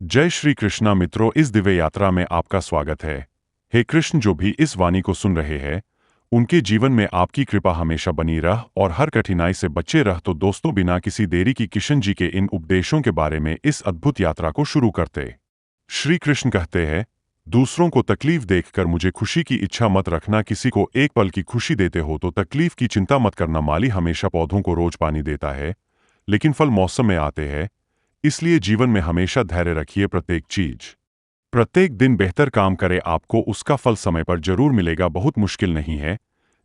जय श्री कृष्णा मित्रों, इस दिव्य यात्रा में आपका स्वागत है। हे कृष्ण, जो भी इस वाणी को सुन रहे हैं उनके जीवन में आपकी कृपा हमेशा बनी रह और हर कठिनाई से बचे रह। तो दोस्तों, बिना किसी देरी की किशन जी के इन उपदेशों के बारे में इस अद्भुत यात्रा को शुरू करते। श्री कृष्ण कहते हैं, दूसरों को तकलीफ देखकर मुझे खुशी की इच्छा मत रखना। किसी को एक पल की खुशी देते हो तो तकलीफ की चिंता मत करना। माली हमेशा पौधों को रोज पानी देता है, लेकिन फल मौसम में आते हैं। इसलिए जीवन में हमेशा धैर्य रखिए। प्रत्येक दिन बेहतर काम करे, आपको उसका फल समय पर जरूर मिलेगा। बहुत मुश्किल नहीं है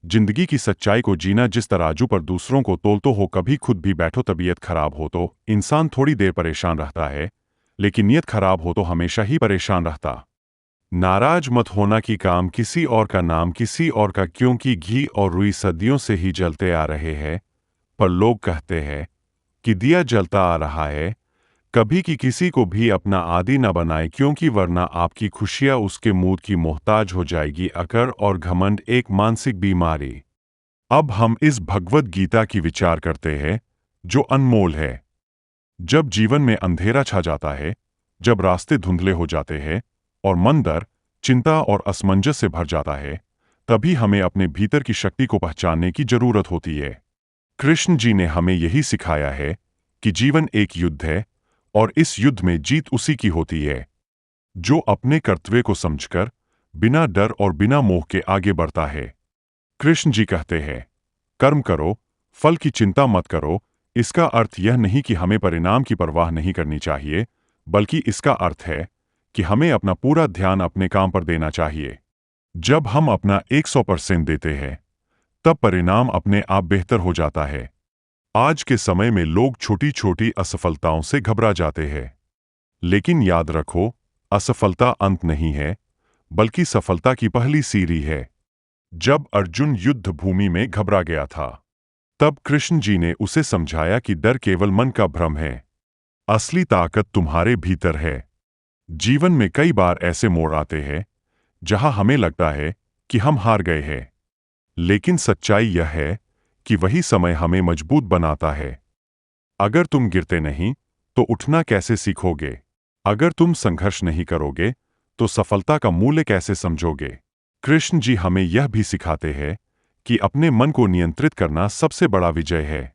जिंदगी की सच्चाई को जीना। जिस तराजू पर दूसरों को तोलते हो, कभी खुद भी बैठो। तबीयत खराब हो तो इंसान थोड़ी देर परेशान रहता है, लेकिन नीयत खराब हो तो हमेशा ही परेशान रहता। नाराज मत होना कि काम किसी और का, नाम किसी और का, क्योंकि घी और रुई सदियों से ही जलते आ रहे हैं। पर लोग कहते हैं कि दिया जलता आ रहा है। कभी कि किसी को भी अपना आदी न बनाए, क्योंकि वरना आपकी खुशियां उसके मूड की मोहताज हो जाएगी। अकड़ और घमंड एक मानसिक बीमारी। अब हम इस भगवद गीता की विचार करते हैं, जो अनमोल है। जब जीवन में अंधेरा छा जाता है, जब रास्ते धुंधले हो जाते हैं और मन डर, चिंता और असमंजस से भर जाता है, तभी हमें अपने भीतर की शक्ति को पहचानने की जरूरत होती है। कृष्ण जी ने हमें यही सिखाया है कि जीवन एक युद्ध है और इस युद्ध में जीत उसी की होती है जो अपने कर्तव्य को समझकर बिना डर और बिना मोह के आगे बढ़ता है। कृष्ण जी कहते हैं, कर्म करो, फल की चिंता मत करो। इसका अर्थ यह नहीं कि हमें परिणाम की परवाह नहीं करनी चाहिए, बल्कि इसका अर्थ है कि हमें अपना पूरा ध्यान अपने काम पर देना चाहिए। जब हम अपना 100% देते हैं, तब परिणाम अपने आप बेहतर हो जाता है। आज के समय में लोग छोटी छोटी असफलताओं से घबरा जाते हैं, लेकिन याद रखो, असफलता अंत नहीं है, बल्कि सफलता की पहली सीढ़ी है। जब अर्जुन युद्ध भूमि में घबरा गया था, तब कृष्ण जी ने उसे समझाया कि डर केवल मन का भ्रम है, असली ताकत तुम्हारे भीतर है। जीवन में कई बार ऐसे मोड़ आते हैं जहां हमें लगता है कि हम हार गए हैं, लेकिन सच्चाई यह है कि वही समय हमें मजबूत बनाता है। अगर तुम गिरते नहीं तो उठना कैसे सीखोगे? अगर तुम संघर्ष नहीं करोगे तो सफलता का मूल्य कैसे समझोगे? कृष्ण जी हमें यह भी सिखाते हैं कि अपने मन को नियंत्रित करना सबसे बड़ा विजय है।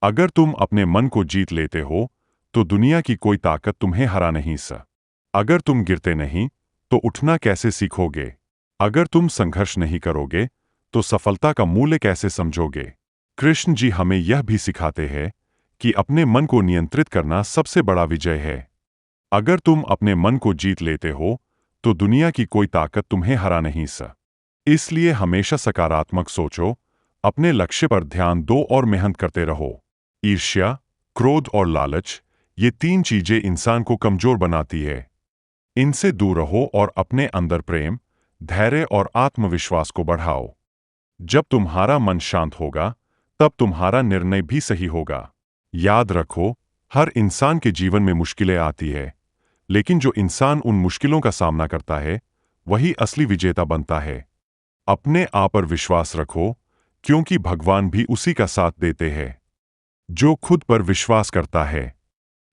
अगर तुम अपने मन को जीत लेते हो तो दुनिया की कोई ताकत तुम्हें हरा नहीं सकती। अगर तुम गिरते नहीं तो उठना कैसे सीखोगे? अगर तुम संघर्ष नहीं करोगे तो सफलता का मूल्य कैसे समझोगे? कृष्ण जी हमें यह भी सिखाते हैं कि अपने मन को नियंत्रित करना सबसे बड़ा विजय है। अगर तुम अपने मन को जीत लेते हो तो दुनिया की कोई ताकत तुम्हें हरा नहीं सकती। इसलिए हमेशा सकारात्मक सोचो, अपने लक्ष्य पर ध्यान दो और मेहनत करते रहो। ईर्ष्या, क्रोध और लालच, ये 3 चीजें इंसान को कमजोर बनाती है। इनसे दूर रहो और अपने अंदर प्रेम, धैर्य और आत्मविश्वास को बढ़ाओ। जब तुम्हारा मन शांत होगा, तब तुम्हारा निर्णय भी सही होगा। याद रखो, हर इंसान के जीवन में मुश्किलें आती है, लेकिन जो इंसान उन मुश्किलों का सामना करता है, वही असली विजेता बनता है। अपने आप पर विश्वास रखो, क्योंकि भगवान भी उसी का साथ देते हैं जो खुद पर विश्वास करता है।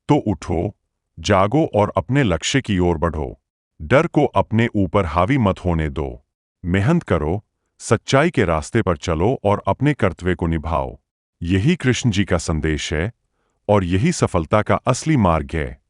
तो उठो, जागो और अपने लक्ष्य की ओर बढ़ो। डर को अपने ऊपर हावी मत होने दो। मेहनत करो, सच्चाई के रास्ते पर चलो और अपने कर्तव्य को निभाओ। यही कृष्ण जी का संदेश है और यही सफलता का असली मार्ग है।